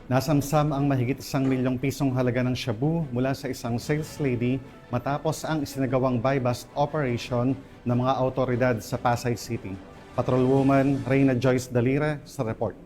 Nasamsam ang mahigit 1 milyong pisong halaga ng shabu mula sa isang sales lady matapos ang isinagawang buy-bust operation ng mga autoridad sa Pasay City. Patrolwoman Reyna Joyce Dalira sa report.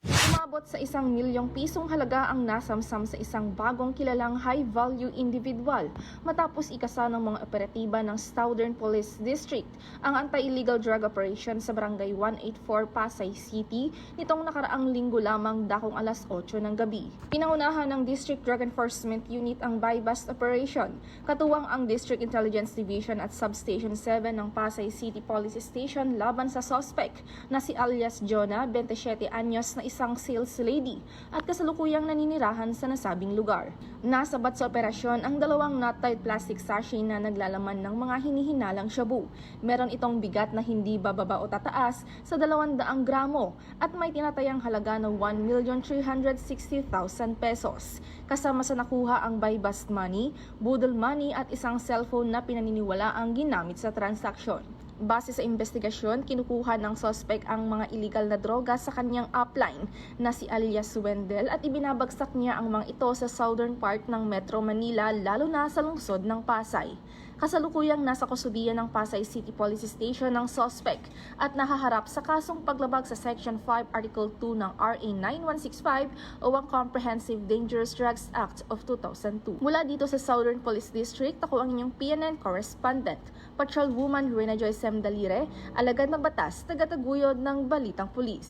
Umabot sa 1 milyong pisong halaga ang nasamsam sa isang bagong kilalang high-value individual matapos ikasa ng mga operatiba ng Southern Police District ang anti-illegal drug operation sa Barangay 184 Pasay City nitong nakaraang linggo lamang dakong alas 8 ng gabi. Pinangunahan ng District Drug Enforcement Unit ang buy-bust operation, katuwang ang District Intelligence Division at Substation 7 ng Pasay City Police Station laban sa suspect na si alias Jonah, 27 anyos na isang sales lady at kasalukuyang naninirahan sa nasabing lugar. Nasabat sa operasyon ang 2 knot-tied plastic sachet na naglalaman ng mga hinihinalang shabu. Meron itong bigat na hindi bababa o tataas sa 200 gramo at may tinatayang halaga na 1,360,000 pesos. Kasama sa nakuha ang buy-bust money, budol money at isang cellphone na pinaniniwala ang ginamit sa transaksyon. Base sa investigasyon, kinukuha ng suspect ang mga illegal na droga sa kanyang upline na si alias Wendell at ibinabagsak niya ang mga ito sa southern part ng Metro Manila lalo na sa lungsod ng Pasay. Kasalukuyang nasa kustudiya ng Pasay City Police Station ng suspect at nahaharap sa kasong paglabag sa Section 5 Article 2 ng RA 9165 o ang Comprehensive Dangerous Drugs Act of 2002. Mula dito sa Southern Police District, ako ang inyong PNN correspondent, Patrolwoman Reyna Joyce Dalire, alagad ng batas, tagataguyod ng Balitang Pulis.